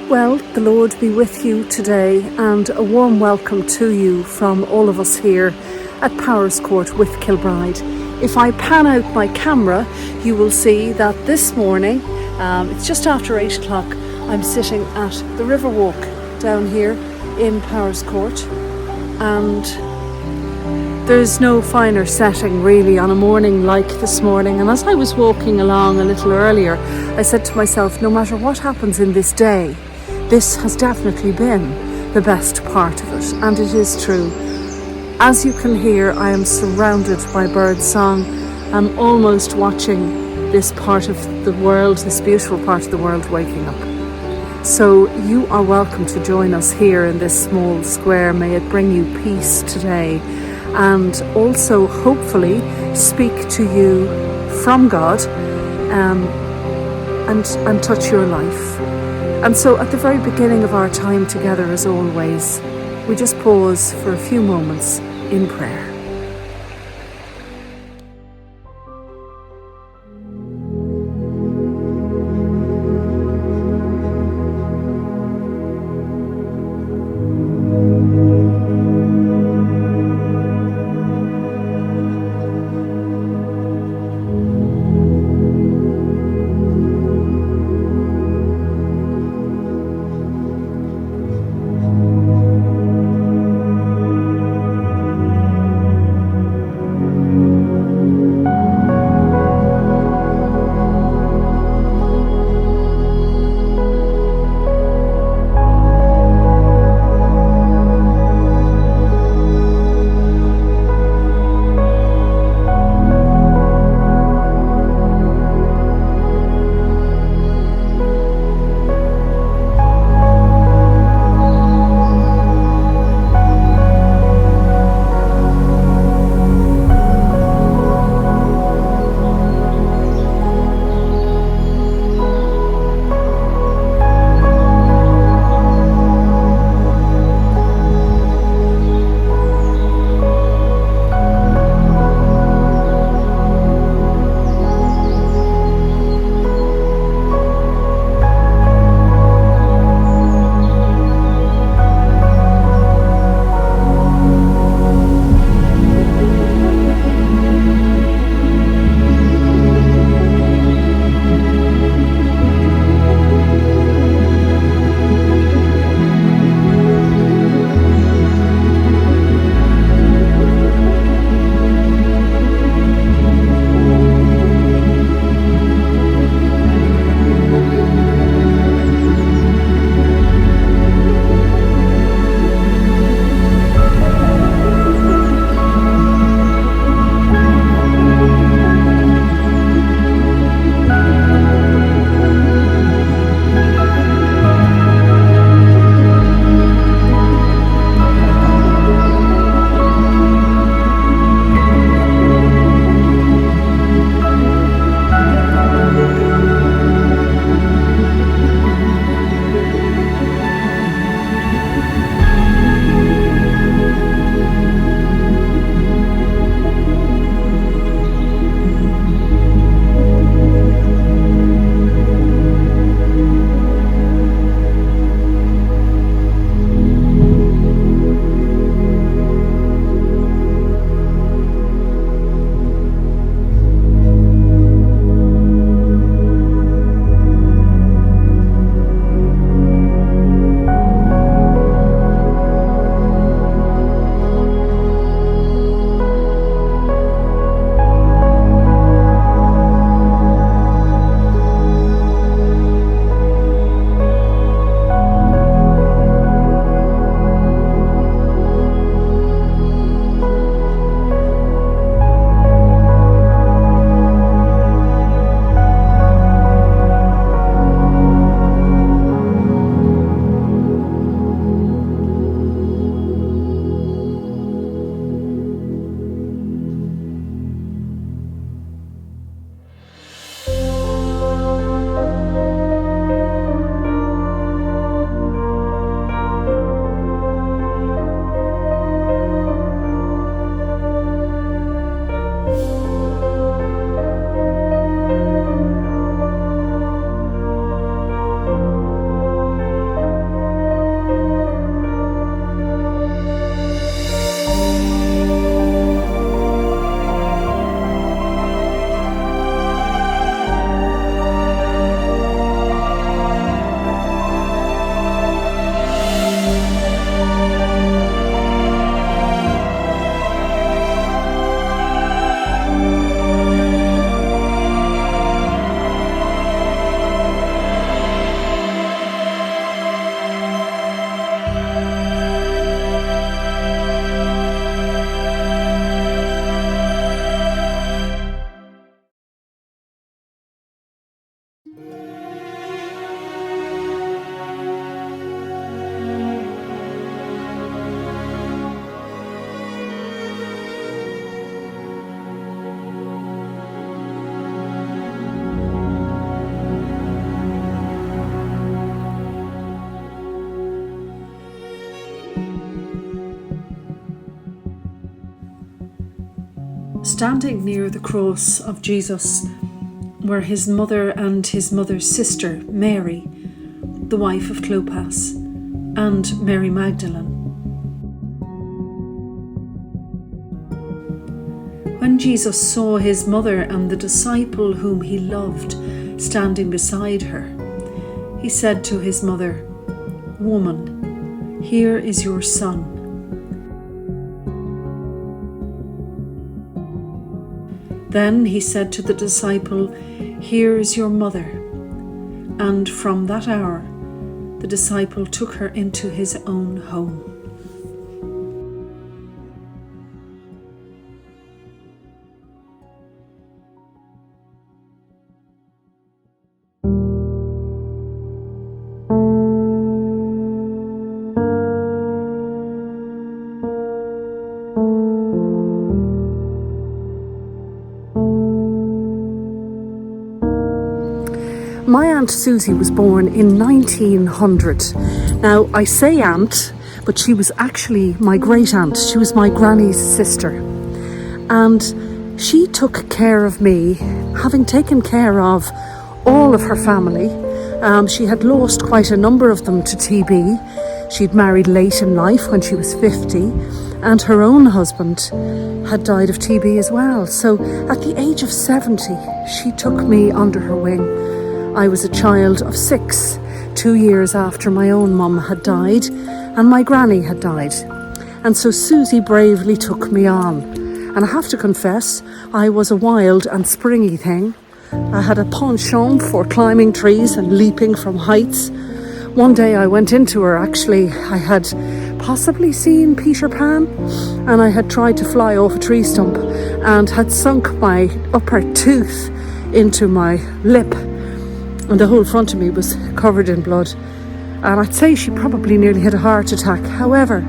Well, the Lord be with you today, and a warm welcome to you from all of us here at Powerscourt with Kilbride. If I pan out my camera, you will see that this morning, it's just after 8 o'clock, I'm sitting at the Riverwalk down here in Powerscourt, and there's no finer setting really on a morning like this morning. And as I was walking along a little earlier, I said to myself, no matter what happens in this day, this has definitely been the best part of it, and it is true. As you can hear, I am surrounded by bird song. I'm almost watching this part of the world, this beautiful part of the world, waking up. So you are welcome to join us here in this small square. May it bring you peace today, and also hopefully speak to you from God and touch your life. And so at the very beginning of our time together, as always, we just pause for a few moments in prayer. Standing near the cross of Jesus were his mother and his mother's sister, Mary, the wife of Clopas, and Mary Magdalene. When Jesus saw his mother and the disciple whom he loved standing beside her, he said to his mother, "Woman, here is your son." Then he said to the disciple, "Here is your mother." And from that hour, the disciple took her into his own home. My Aunt Susie was born in 1900. Now, I say aunt, but she was actually my great aunt. She was my granny's sister. And she took care of me, having taken care of all of her family. She had lost quite a number of them to TB. She'd married late in life when she was 50, and her own husband had died of TB as well. So at the age of 70, she took me under her wing. I was a child of 6, 2 years after my own mum had died and my granny had died. And so Susie bravely took me on. And I have to confess, I was a wild and springy thing. I had a penchant for climbing trees and leaping from heights. One day I went into her, actually. I had possibly seen Peter Pan, and I had tried to fly off a tree stump and had sunk my upper tooth into my lip. And the whole front of me was covered in blood. And I'd say she probably nearly had a heart attack. However,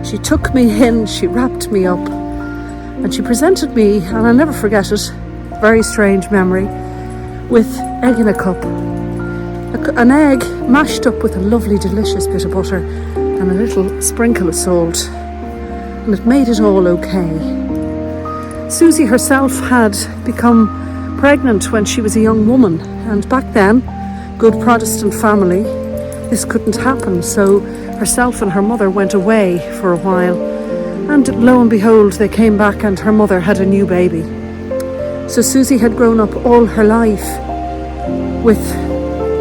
she took me in, she wrapped me up, and she presented me, and I'll never forget it, very strange memory, with egg in a cup. An egg mashed up with a lovely, delicious bit of butter and a little sprinkle of salt. And it made it all okay. Susie herself had become pregnant when she was a young woman, and back then, good Protestant family, this couldn't happen, so herself and her mother went away for a while, and lo and behold, they came back and her mother had a new baby. So Susie had grown up all her life with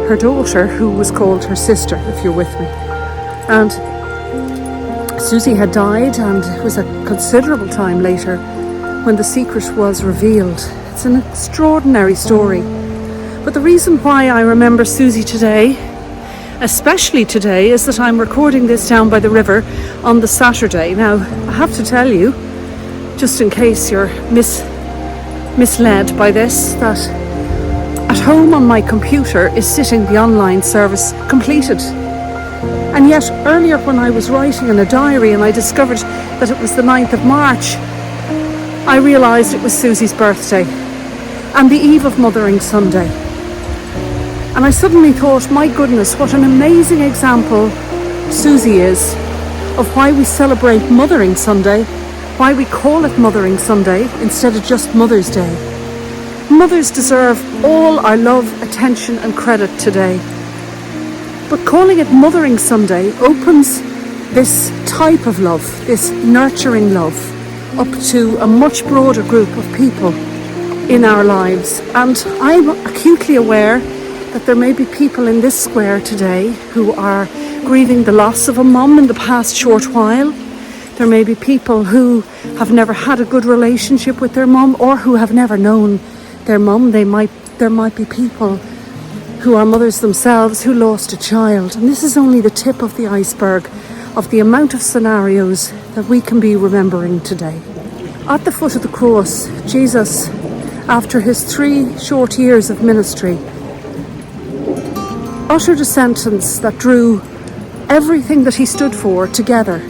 her daughter, who was called her sister, if you're with me. And Susie had died, and it was a considerable time later when the secret was revealed. It's an extraordinary story. But the reason why I remember Susie today, especially today, is that I'm recording this down by the river on the Saturday. Now, I have to tell you, just in case you're misled by this, that at home on my computer is sitting the online service completed. And yet earlier when I was writing in a diary and I discovered that it was the 9th of March, I realised it was Susie's birthday and the eve of Mothering Sunday. And I suddenly thought, my goodness, what an amazing example Susie is of why we celebrate Mothering Sunday, why we call it Mothering Sunday instead of just Mother's Day. Mothers deserve all our love, attention and credit today. But calling it Mothering Sunday opens this type of love, this nurturing love, up to a much broader group of people in our lives. And I'm acutely aware that there may be people in this square today who are grieving the loss of a mum in the past short while. There may be people who have never had a good relationship with their mum or who have never known their mum. There might be people who are mothers themselves who lost a child. And this is only the tip of the iceberg of the amount of scenarios that we can be remembering today. At the foot of the cross, Jesus, after his 3 short years of ministry, uttered a sentence that drew everything that he stood for together.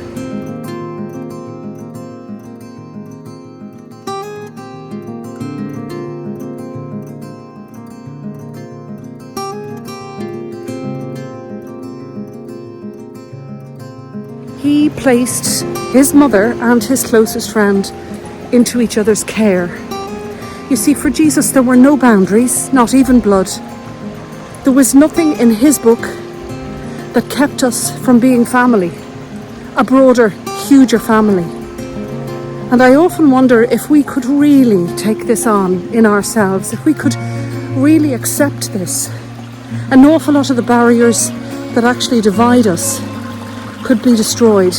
He placed his mother and his closest friend into each other's care. You see, for Jesus there were no boundaries, not even blood. There was nothing in his book that kept us from being family, a broader, huger family. And I often wonder if we could really take this on in ourselves, if we could really accept this. An awful lot of the barriers that actually divide us could be destroyed.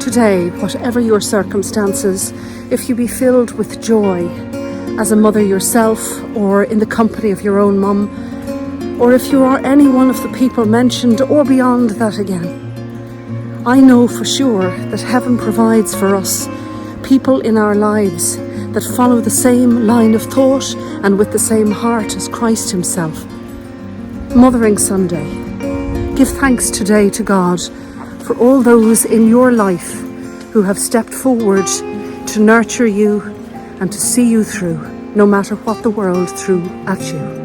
Today, whatever your circumstances, if you be filled with joy as a mother yourself or in the company of your own mum, or if you are any one of the people mentioned or beyond that again, I know for sure that heaven provides for us people in our lives that follow the same line of thought and with the same heart as Christ himself. Mothering Sunday, give thanks today to God for all those in your life who have stepped forward to nurture you and to see you through, no matter what the world threw at you.